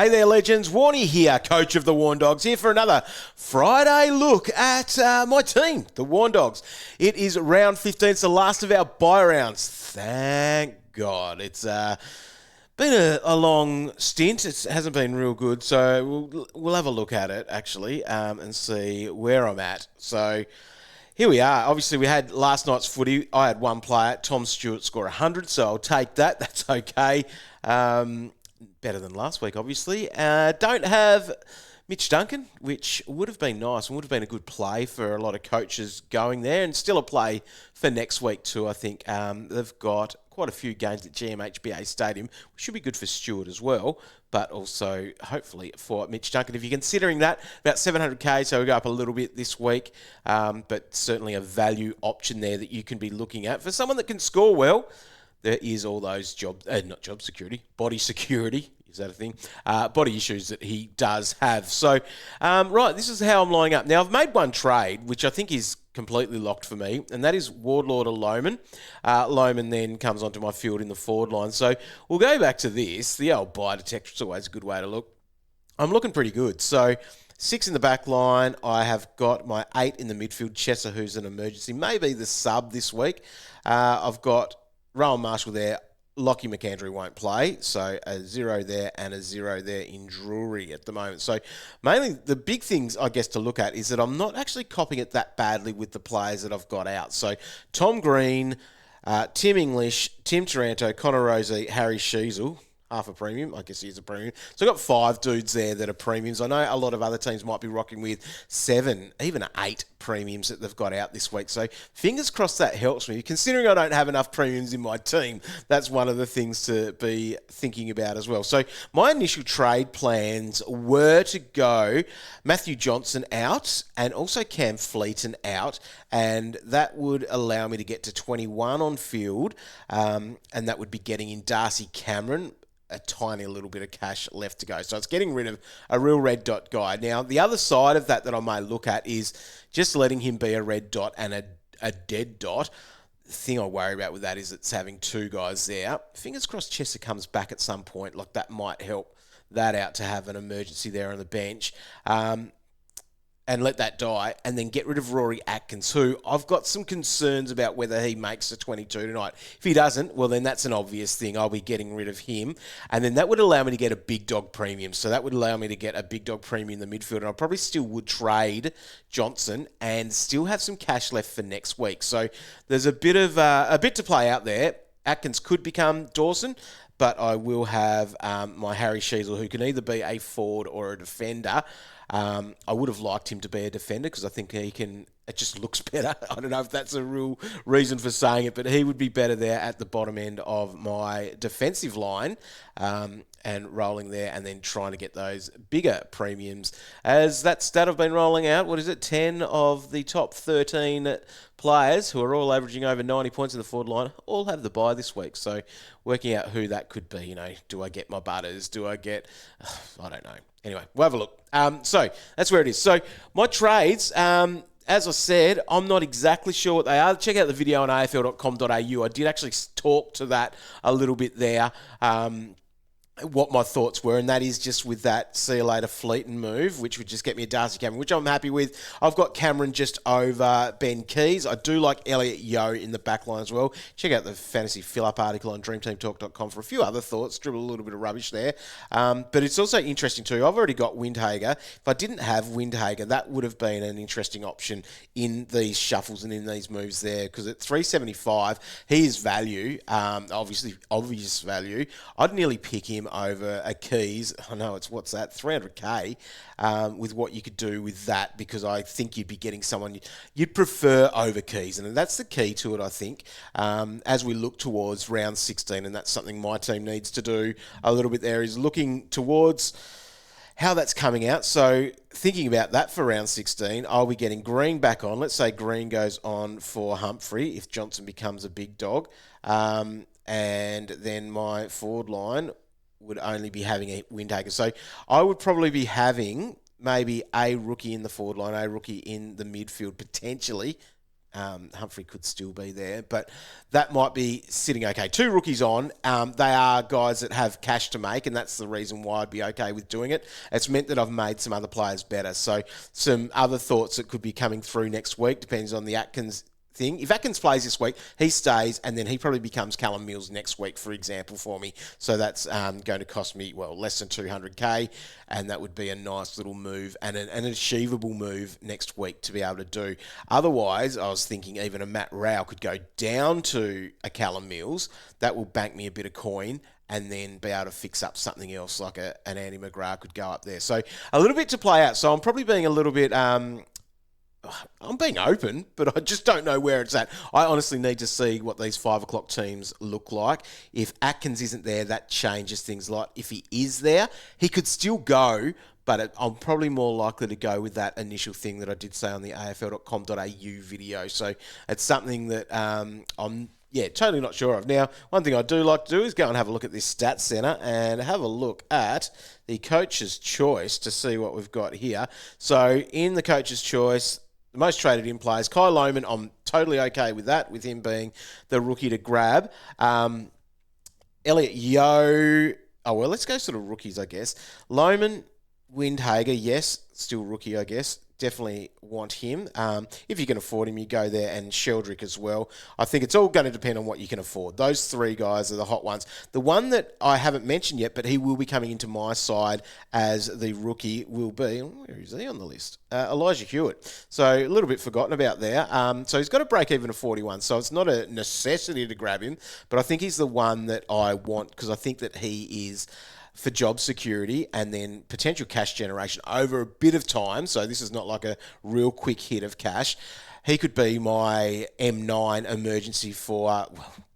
Hey there, legends. Warne here, coach of the Warne Dawgs, here for another Friday look at my team, the Warne Dawgs. It is round 15. It's the last of our bye rounds. Thank God. It's been a long stint. It hasn't been real good, so we'll have a look at it, actually, and see where I'm at. So here we are. Obviously, we had last night's footy. I had one player, Tom Stewart, score 100, so I'll take that. That's okay. Better than last week, obviously. Don't have Mitch Duncan, which would have been nice and would have been a good play for a lot of coaches going there, and still a play for next week too, I think. They've got quite a few games at GMHBA Stadium, which should be good for Stewart as well, but also hopefully for Mitch Duncan. If you're considering that, about 700k, so we go up a little bit this week, but certainly a value option there that you can be looking at. For someone that can score well, there is all those body security. Is that a thing? Body issues that he does have. So, right, this is how I'm lining up. Now, I've made one trade, which I think is completely locked for me, and that is Wardlaw to Lohman. Lohman then comes onto my field in the forward line. So, we'll go back to this. The old buy detector is always a good way to look. I'm looking pretty good. So, 6 in the back line. I have got my 8 in the midfield. Chesser, who's an emergency, maybe the sub this week. I've got Rowan Marshall there. Lockie McAndrew won't play, so a 0 there and a 0 there in Drury at the moment. So mainly the big things, I guess, to look at is that I'm not actually copying it that badly with the players that I've got out. So Tom Green, Tim English, Tim Taranto, Connor Rosie, Harry Sheasel, half a premium. I guess he is a premium. So I've got 5 dudes there that are premiums. I know a lot of other teams might be rocking with 7, even 8 premiums that they've got out this week. So fingers crossed that helps me. Considering I don't have enough premiums in my team, that's one of the things to be thinking about as well. So my initial trade plans were to go Matthew Johnson out and also Cam Fleeton out, and that would allow me to get to 21 on field, and that would be getting in Darcy Cameron, a tiny little bit of cash left to go. So it's getting rid of a real red dot guy. Now, the other side of that I may look at is just letting him be a red dot and a dead dot. The thing I worry about with that is it's having 2 guys there. Fingers crossed Chesser comes back at some point. Like, that might help that out to have an emergency there on the bench. And let that die, and then get rid of Rory Atkins, who I've got some concerns about whether he makes the 22 tonight. If he doesn't, well, then that's an obvious thing. I'll be getting rid of him, and then that would allow me to get a big dog premium. So that would allow me to get a big dog premium in the midfield, and I probably still would trade Johnson and still have some cash left for next week. So there's a bit to play out there. Atkins could become Dawson, but I will have my Harry Sheasel, who can either be a forward or a defender. I would have liked him to be a defender because I think it just looks better. I don't know if that's a real reason for saying it, but he would be better there at the bottom end of my defensive line, and rolling there and then trying to get those bigger premiums. As that stat I've been rolling out, 10 of the top 13 players who are all averaging over 90 points in the forward line all have the bye this week. So working out who that could be, do I get my Butters? Do I get, I don't know. Anyway, we'll have a look. So that's where it is. So my trades, as I said, I'm not exactly sure what they are. Check out the video on afl.com.au. I did actually talk to that a little bit there, what my thoughts were, and that is just with that see you later Fleeton move, which would just get me a Darcy Cameron, which I'm happy with. I've got Cameron just over Ben Keys. I do like Elliot Yeo in the back line as well. Check out the fantasy fill-up article on dreamteamtalk.com for a few other thoughts. Dribble a little bit of rubbish there. But it's also interesting too. I've already got Windhager. If I didn't have Windhager, that would have been an interesting option in these shuffles and in these moves there, because at 375, he is value, obviously obvious value. I'd nearly pick him over a Keys. I know it's 300k, with what you could do with that, because I think you'd be getting someone you'd prefer over Keys, and that's the key to it, I think, as we look towards round 16, and that's something my team needs to do a little bit there, is looking towards how that's coming out. So thinking about that for round 16, I'll be getting Green back on. Let's say Green goes on for Humphrey if Johnson becomes a big dog, and then my forward line would only be having a Windhager. So I would probably be having maybe a rookie in the forward line, a rookie in the midfield, potentially Humphrey could still be there, but that might be sitting okay. 2 rookies on. They are guys that have cash to make, and that's the reason why I'd be okay with doing it. It's meant that I've made some other players better. So some other thoughts that could be coming through next week depends on the Atkins thing. If Atkins plays this week, he stays, and then he probably becomes Callum Mills next week, for example, for me. So that's going to cost me, less than 200k, and that would be a nice little move and an achievable move next week to be able to do. Otherwise, I was thinking even a Matt Rao could go down to a Callum Mills. That will bank me a bit of coin, and then be able to fix up something else like an Andy McGrath could go up there. So a little bit to play out. So I'm probably being a little bit... I'm being open, but I just don't know where it's at. I honestly need to see what these 5 o'clock teams look like. If Atkins isn't there, that changes things a lot. If he is there, he could still go, but I'm probably more likely to go with that initial thing that I did say on the afl.com.au video. So it's something that I'm totally not sure of. Now, one thing I do like to do is go and have a look at this stats center and have a look at the coach's choice to see what we've got here. So in the coach's choice, the most traded in players, Kai Lohmann, I'm totally okay with that, with him being the rookie to grab. Elliot Yeo, let's go sort of rookies, I guess. Lohmann, Windhager, yes, still rookie, I guess. Definitely want him. If you can afford him, you go there, and Sheldrick as well. I think it's all going to depend on what you can afford. Those 3 guys are the hot ones. The one that I haven't mentioned yet, but he will be coming into my side as the rookie, will be, where is he on the list? Elijah Hewitt. So a little bit forgotten about there. So he's got a break even of 41, so it's not a necessity to grab him, but I think he's the one that I want because I think that he is for job security and then potential cash generation over a bit of time. So this is not like a real quick hit of cash. He could be my M9 emergency for,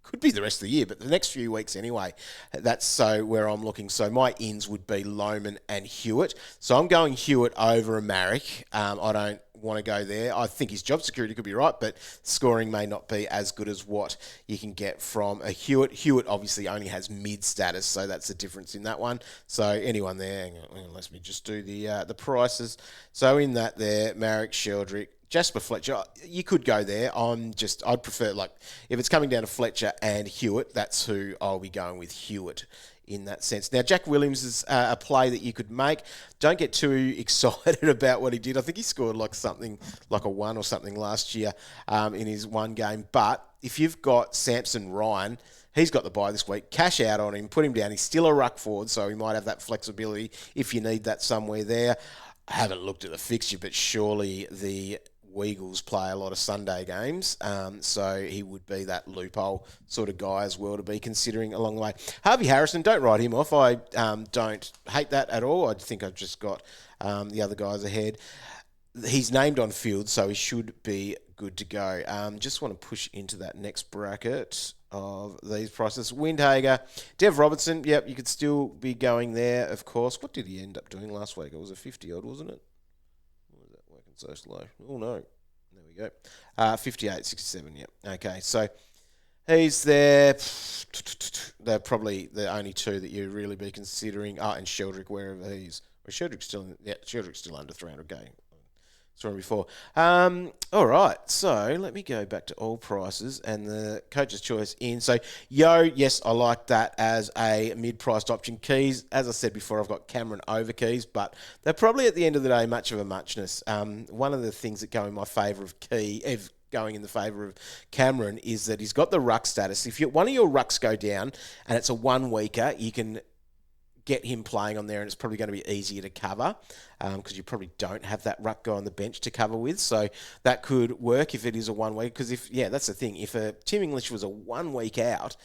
could be the rest of the year, but the next few weeks anyway. That's so where I'm looking. So my ins would be Lohmann and Hewitt. So I'm going Hewitt over a Marrick. I don't want to go there. I think his job security could be right, but scoring may not be as good as what you can get from a Hewitt. Hewitt obviously only has mid status, so that's the difference in that one. So anyone there, let me just do the prices. So in that there, Marrick, Sheldrick, Jasper Fletcher, you could go there. I'd prefer, if it's coming down to Fletcher and Hewitt, that's who I'll be going with, Hewitt, in that sense. Now, Jack Williams is a play that you could make. Don't get too excited about what he did. I think he scored something like a 1 or something last year in his one game. But if you've got Samson Ryan, he's got the bye this week. Cash out on him, put him down. He's still a ruck forward, so he might have that flexibility if you need that somewhere there. I haven't looked at the fixture, but surely the Weagles play a lot of Sunday games, so he would be that loophole sort of guy as well to be considering along the way. Harvey Harrison, don't write him off. I don't hate that at all. I think I've just got the other guys ahead. He's named on field, so he should be good to go. Just want to push into that next bracket of these prices. Windhager, Dev Robertson, yep, you could still be going there, of course. What did he end up doing last week? It was a 50-odd, wasn't it? So slow. Oh, no. There we go. 58.67, yep. Okay, so he's there. They're probably the only 2 that you'd really be considering. And Sheldrick, wherever he's... Well, Sheldrick's still under 300k. Saw him before. All right, so let me go back to all prices and the coach's choice in. So, yes, I like that as a mid-priced option. Keys, as I said before, I've got Cameron over Keys, but they're probably at the end of the day much of a muchness. One of the things that go in my favour of going in the favour of Cameron is that he's got the ruck status. If one of your rucks go down and it's a 1-weeker, you can get him playing on there, and it's probably going to be easier to cover because you probably don't have that ruck guy on the bench to cover with. So that could work if it is a 1 week. Because that's the thing. If a Tim English was a 1 week out,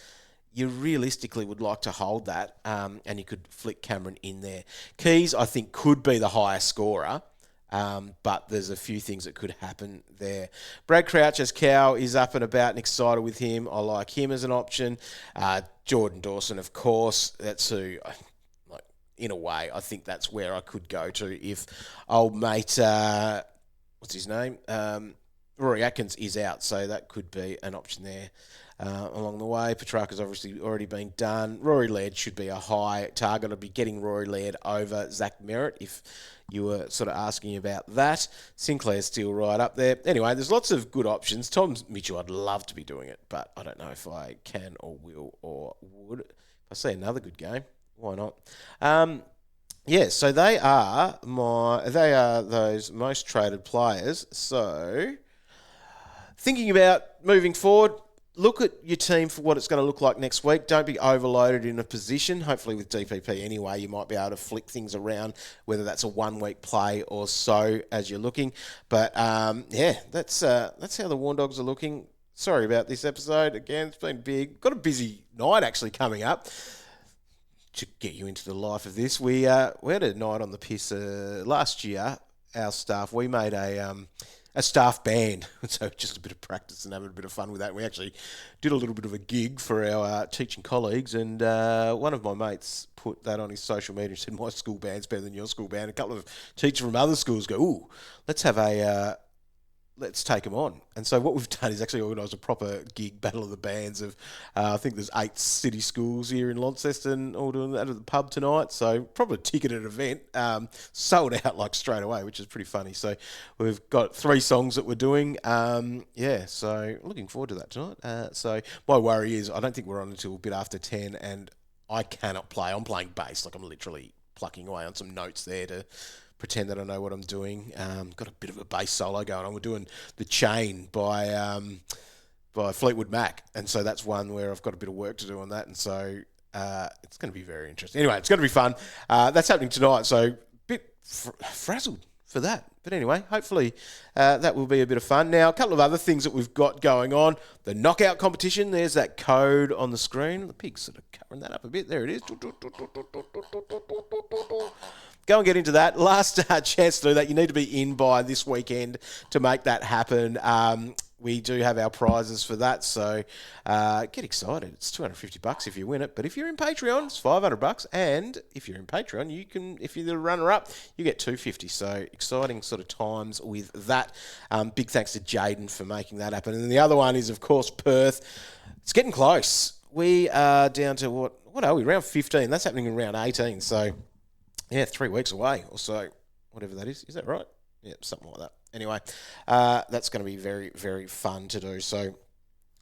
you realistically would like to hold that, and you could flick Cameron in there. Keys, I think, could be the highest scorer. But there's a few things that could happen there. Brad Crouch as Cow is up and about and excited with him. I like him as an option. Jordan Dawson, of course. That's who... In a way, I think that's where I could go to if old mate, what's his name? Rory Atkins is out, so that could be an option there along the way. Petrarca's obviously already been done. Rory Laird should be a high target. I'd be getting Rory Laird over Zach Merritt if you were sort of asking about that. Sinclair's still right up there. Anyway, there's lots of good options. Tom Mitchell, I'd love to be doing it, but I don't know if I can or will or would. If I see another good game, why not? Yeah, so they are those most traded players. So thinking about moving forward, look at your team for what it's going to look like next week. Don't be overloaded in a position. Hopefully with DPP anyway, you might be able to flick things around, whether that's a 1 week play or so as you're looking. But yeah, that's how the Warne Dogs are looking. Sorry about this episode. Again, it's been big. Got a busy night actually coming up. To get you into the life of this, we had a night on the piss last year. Our staff, we made a staff band, so just a bit of practice and having a bit of fun with that. We actually did a little bit of a gig for our teaching colleagues, and one of my mates put that on his social media and said, "My school band's better than your school band." A couple of teachers from other schools go, "Ooh, let's have let's take them on." And so what we've done is actually organised a proper gig battle of the bands of, I think there's 8 city schools here in Launceston all doing that at the pub tonight. So probably a ticketed event, sold out like straight away, which is pretty funny. So we've got 3 songs that we're doing. Yeah, so looking forward to that tonight. So my worry is I don't think we're on until a bit after 10 and I cannot play. I'm playing bass, like I'm literally plucking away on some notes there to pretend that I know what I'm doing. Got a bit of a bass solo going on. We're doing The Chain by Fleetwood Mac, and so that's one where I've got a bit of work to do on that, and so it's going to be very interesting. Anyway, it's going to be fun. That's happening tonight, so a bit frazzled for that. But anyway, hopefully that will be a bit of fun. Now, a couple of other things that we've got going on. The knockout competition, there's that code on the screen. The pig's sort of covering that up a bit. There it is. Go and get into that. Last chance to do that. You need to be in by this weekend to make that happen. We do have our prizes for that, so get excited. It's $250 if you win it, but if you're in Patreon, it's $500, and if you're in Patreon, you can. If you're the runner-up, you get $250. So exciting sort of times with that. Big thanks to Jaden for making that happen. And then the other one is, of course, Perth. It's getting close. We are down to what are we? Round 15. That's happening in round 18. So yeah, 3 weeks away or so, whatever that is. Is that right? Yeah, something like that. Anyway, that's going to be very, very fun to do. So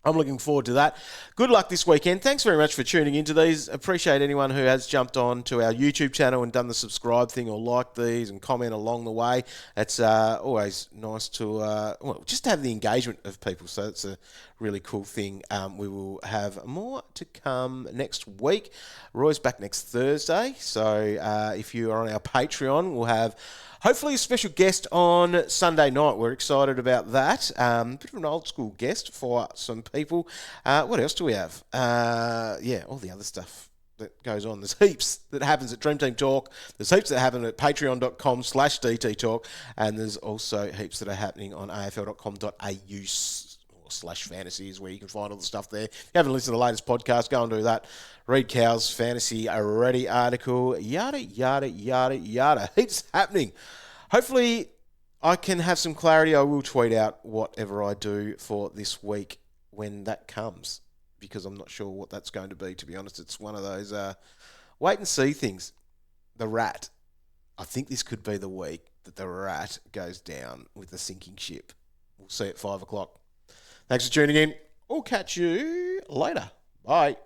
I'm looking forward to that. Good luck this weekend. Thanks very much for tuning into these. Appreciate anyone who has jumped on to our YouTube channel and done the subscribe thing or like these and comment along the way. It's always nice to just have the engagement of people. So it's a really cool thing. We will have more to come next week. Roy's back next Thursday. So if you are on our Patreon, we'll have hopefully a special guest on Sunday night. We're excited about that. Bit of an old school guest for some people. What else do we have? Yeah, all the other stuff that goes on. There's heaps that happens at Dream Team Talk. There's heaps that happen at patreon.com/DT Talk. And there's also heaps that are happening on afl.com.au/fantasy is where you can find all the stuff there. If you haven't listened to the latest podcast, go and do that. Read Cal's Fantasy Ready article, yada, yada, yada, yada. Heaps happening. Hopefully I can have some clarity. I will tweet out whatever I do for this week when that comes, because I'm not sure what that's going to be, to be honest. It's one of those wait and see things. The Rat. I think this could be the week that the Rat goes down with the sinking ship. We'll see at 5 o'clock. Thanks for tuning in. We'll catch you later. Bye.